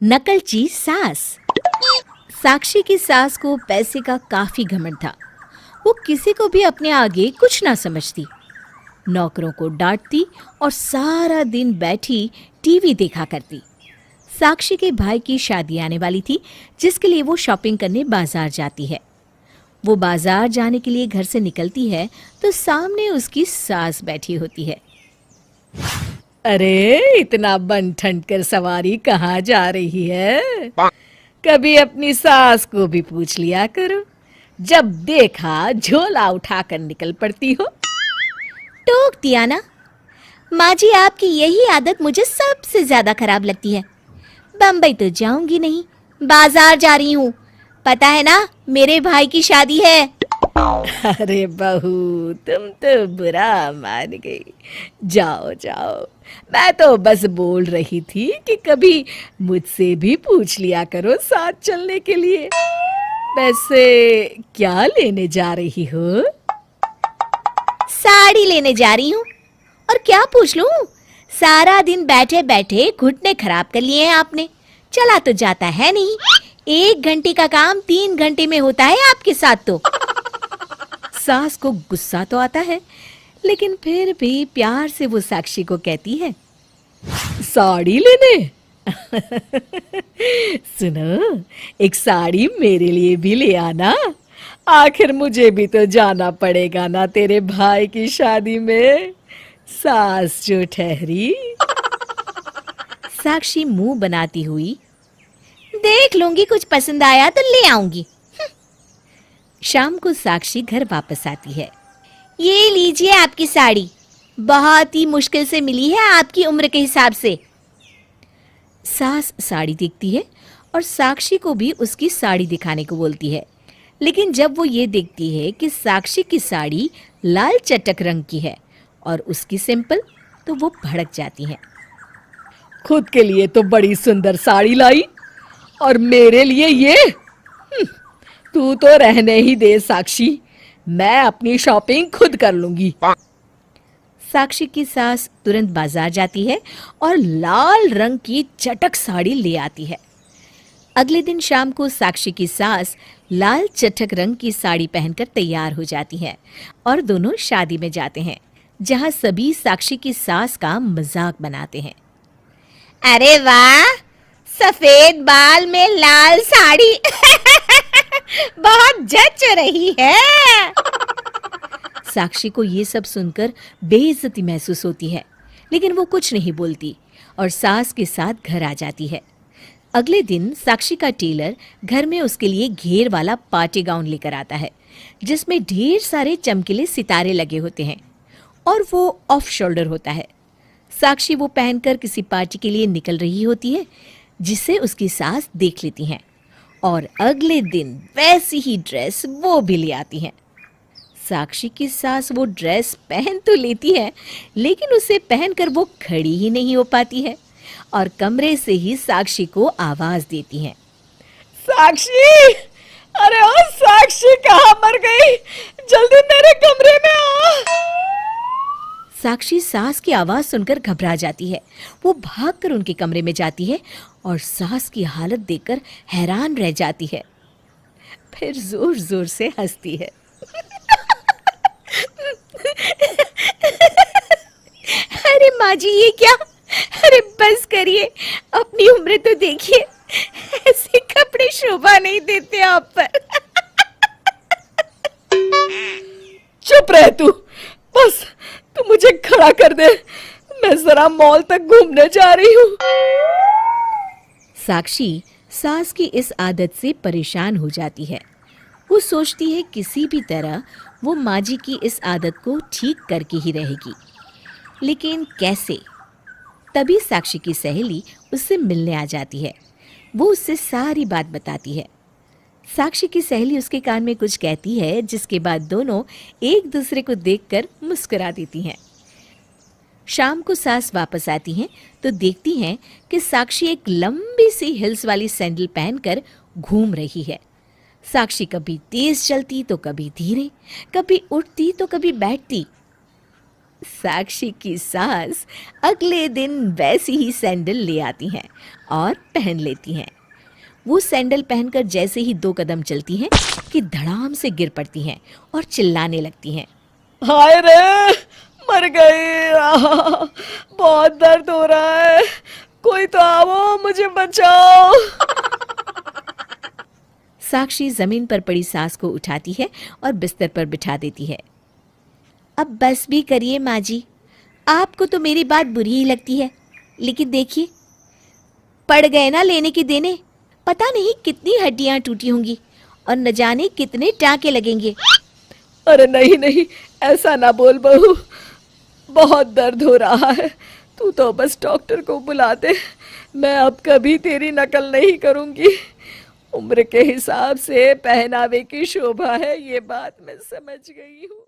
नकलची सास। साक्षी की सास को पैसे का काफी घमंड था। वो किसी को भी अपने आगे कुछ ना समझती, नौकरों को डांटती और सारा दिन बैठी टीवी देखा करती। साक्षी के भाई की शादी आने वाली थी, जिसके लिए वो शॉपिंग करने बाजार जाती है। वो बाजार जाने के लिए घर से निकलती है तो सामने उसकी सास बैठी होती है। अरे, इतना बन ठन कर सवारी कहाँ जा रही है? कभी अपनी सास को भी पूछ लिया करो। जब देखा झोला उठाकर निकल पड़ती हो। टोक दिया ना। माँ जी, आपकी यही आदत मुझे सबसे ज्यादा खराब लगती है। बम्बई तो जाऊंगी नहीं, बाजार जा रही हूँ। पता है ना, मेरे भाई की शादी है। अरे बहू, तुम तो बुरा मान गई। जाओ जाओ, मैं तो बस बोल रही थी कि कभी मुझसे भी पूछ लिया करो साथ चलने के लिए। वैसे क्या लेने जा रही हो? साड़ी लेने जा रही हूँ। और क्या पूछ लूं? सारा दिन बैठे बैठे घुटने खराब कर लिए हैं आपने। चला तो जाता है नहीं। 1 घंटे का काम 3 घंटे में होता है आपके साथ तो। सास को गुस्सा तो आता है, लेकिन फिर भी प्यार से वो साक्षी को कहती है, साड़ी लेने? सुनो, एक साड़ी मेरे लिए भी ले आना। आखिर मुझे भी तो जाना पड़ेगा ना तेरे भाई की शादी में। सास जो ठहरी। साक्षी मुंह बनाती हुई, देख लूंगी, कुछ पसंद आया तो ले आऊंगी। शाम को साक्षी घर वापस आती है। ये लीजिए आपकी साड़ी, बहुत ही मुश्किल से मिली है आपकी उम्र के हिसाब से। सास साड़ी देखती है और साक्षी को भी उसकी साड़ी दिखाने को बोलती है, लेकिन जब वो ये देखती है कि साक्षी की साड़ी लाल चटक रंग की है और उसकी सिंपल, तो वो भड़क जाती है। खुद के लिए तो बड़ी सुंदर साड़ी लाई और मेरे लिए ये? तू तो रहने ही दे साक्षी, मैं अपनी शॉपिंग खुद कर लूंगी। साक्षी की सास तुरंत बाजार जाती है और लाल रंग की चटक साड़ी ले आती है। अगले दिन शाम को साक्षी की सास लाल चटक रंग की साड़ी पहनकर तैयार हो जाती है और दोनों शादी में जाते हैं, जहां सभी साक्षी की सास का मजाक बनाते हैं। अरे वाह, सफेद बाल में लाल साड़ी बहुत जच रही है। साक्षी को ये सब सुनकर बेइज्जती महसूस होती है, लेकिन वो कुछ नहीं बोलती और सास के साथ घर आ जाती है। अगले दिन साक्षी का टेलर घर में उसके लिए घेर वाला पार्टी गाउन लेकर आता है, जिसमें ढेर सारे चमकीले सितारे लगे होते हैं और वो ऑफ शोल्डर होता है। साक्षी वो पहनकर किसी पार्टी के लिए निकल रही होती है, जिसे उसकी सास देख लेती हैं और अगले दिन वैसी ही ड्रेस वो भी ले आती हैं। साक्षी की सास वो ड्रेस पहन तो लेती है, लेकिन उसे पहनकर वो खड़ी ही नहीं हो पाती है और कमरे से ही साक्षी को आवाज देती है, साक्षी! अरे ओ साक्षी, कहाँ मर गई? जल्दी मेरे कमरे में आ। साक्षी सास की आवाज सुनकर घबरा जाती है। वो भागकर उनके कमरे में जाती है और सास की हालत देखकर हैरान रह जाती है। फिर जोर जोर से हंसती है। अरे माँ जी, ये क्या? अरे बस करिए, अपनी उम्र तो देखिए, ऐसे कपड़े शोभा नहीं देते आप पर। चुप रह तू, बस तू मुझे खड़ा कर दे, मैं जरा मॉल तक घूमने जा रही हूँ। साक्षी सास की इस आदत से परेशान हो जाती है। वो सोचती है किसी भी तरह वो माँ जी की इस आदत को ठीक करके ही रहेगी, लेकिन कैसे? तभी साक्षी की सहेली उससे मिलने आ जाती है। वो उससे सारी बात बताती है। साक्षी की सहेली उसके कान में कुछ कहती है, जिसके बाद दोनों एक दूसरे को देखकर मुस्कुरा देती हैं। शाम को सास वापस आती हैं तो देखती हैं कि साक्षी एक लंबी सी हिल्स वाली सैंडल पहनकर घूम रही है। साक्षी कभी तेज चलती तो कभी धीरे, कभी उठती तो कभी बैठती। साक्षी की सास अगले दिन वैसी ही सैंडल ले आती हैं और पहन लेती हैं। वो सैंडल पहनकर जैसे ही 2 कदम चलती हैं कि धड़ाम से गिर पड़ती हैं और चिल्लाने लगती हैं। हाय रे, मर गई। बहुत दर्द हो रहा है, कोई तो आओ, मुझे बचाओ। साक्षी जमीन पर पड़ी सास को उठाती है और बिस्तर पर बिठा देती है। अब बस भी करिए माँ जी, आपको तो मेरी बात बुरी ही लगती है, लेकिन देखिए पड़ गए ना लेने के देने, पता नहीं कितनी हड्डियां टूटी होंगी और न जाने कितने टांके लगेंगे। अरे नहीं नहीं, ऐसा ना बोल बहू, बहुत दर्द हो रहा है। तू तो बस डॉक्टर को बुला दे, मैं अब कभी तेरी नकल नहीं करूंगी। उम्र के हिसाब से पहनावे की शोभा है, ये बात मैं समझ गई हूँ।